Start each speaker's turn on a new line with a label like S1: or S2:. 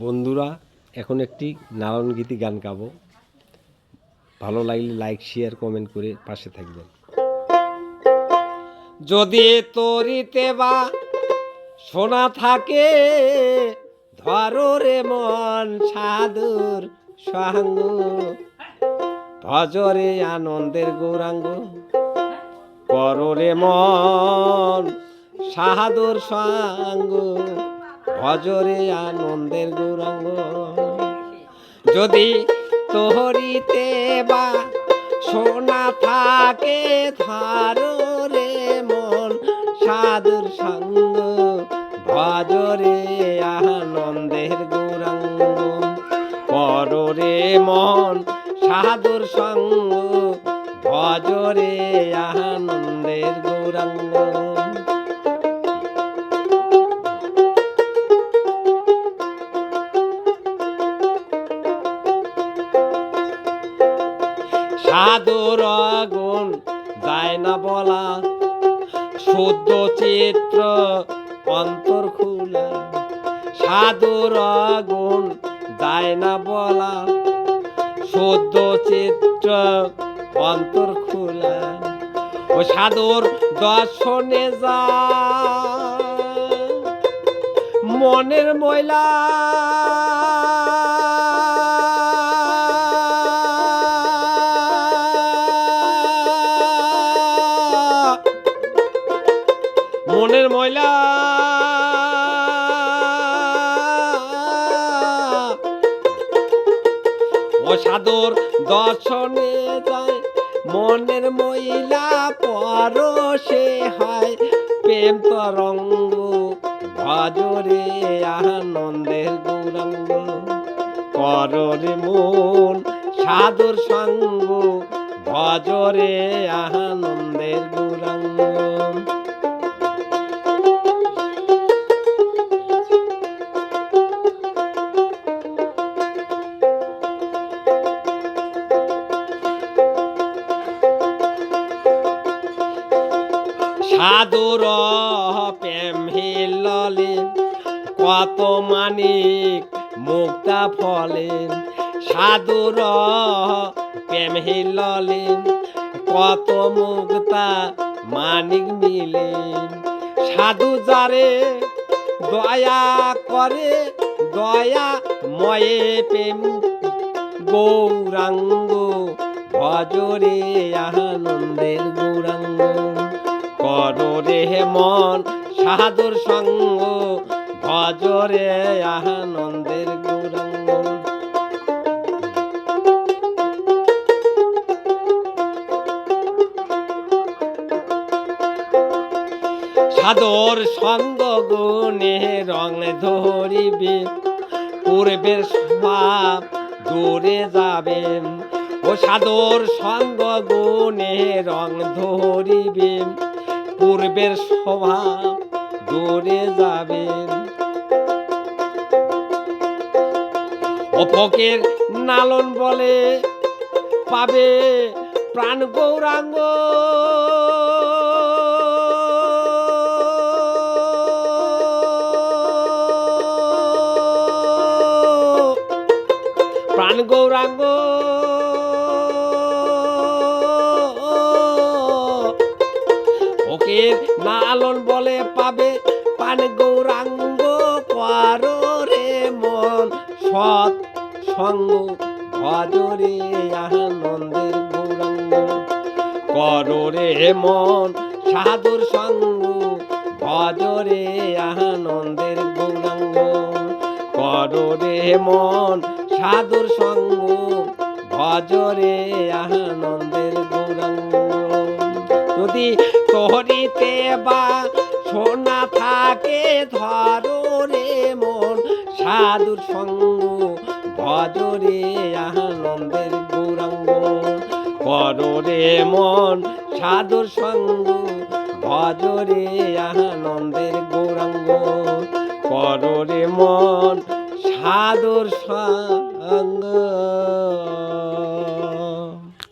S1: বন্ধুরা, এখন একটি নারায়ণ গীতি গান গাবো। ভালো লাগলে লাইক, শেয়ার, কমেন্ট করে পাশে থাকবেন। যদি তরিতে বা সোনা থাকে, ধরো রে মন সাধুর সঙ্গ, ভজরে আনন্দের গৌরাঙ্গ, করো রে মন সাধুর সঙ্গ, ভজরে আনন্দের গৌরাঙ্গ। যদি তোহরিতে বা সোনা থাকে, ধরো রে মন সাধুর সঙ্গ, ভজরে আনন্দের গৌরাঙ্গ, করো রে মন সাধুর সঙ্গ, ভজরে আনন্দের গৌরাঙ্গ। সাধুর গুণ যায় না বলা, শুদ্ধ চিত্র অন্তর খোলা। সাধুর গুণ যায় না বলা, শুদ্ধ চিত্র অন্তর খোলা। ও সাধুর দর্শনে যা মনের ময়লা, মনের ময়লা ও সাধুর দর্শনে যায় মনের ময়লা, পরশে হয় প্রেম তরঙ্গ, ভজরে আনন্দের গৌরাঙ্গ, করো রে মন সাধুর সঙ্গ, ভজরে আনন্দের গৌরাঙ্গ। সাধুর প্রেম হিললে কত মানিক মুক্তা ফলে, সাধুর প্রেম হিললে কত মুক্তা মানিক মিলে। সাধু যারে দয়া করে, দয়া ময়ে প্রেম গৌরাঙ্গ, ভজরে আনন্দের গৌরাঙ্গ, করো রে মন সাধুর সঙ্গ, ভজরে আনন্দের গৌরাঙ্গ। সাধুর সঙ্গ গুণে রং ধরিবে, পূর্বের স্বভাব দূরে যাবে। ও সাধুর সঙ্গ গুণে রং ধরিবে, পূর্বের স্বভাব দূরে যাবে। ও ফকির নালন বলে পাবে প্রাণ গৌরাঙ্গ, প্রাণ গৌরাঙ্গ। ফকির নালন বলে পাবে প্রাণ গৌরাঙ্গ, করো রে মন সৎ সঙ্গ, ভজরে আনন্দের গৌরাঙ্গ, করো রে মন সাধুর সঙ্গ, ভজরে আনন্দের গৌরাঙ্গ, করো রে মন সাধুর সঙ্গ, ভজরে আনন্দের গৌরাঙ্গ। যদি তোহরিতে বা সোনা থাকে, ধরো রে মন সাধুর সঙ্গ, ভজরে আনন্দের গৌরাঙ্গ, করো রে মন সাধুর সঙ্গ, ভজরে আনন্দের গৌরাঙ্গ, করো রে মন সাধুর সঙ্গ।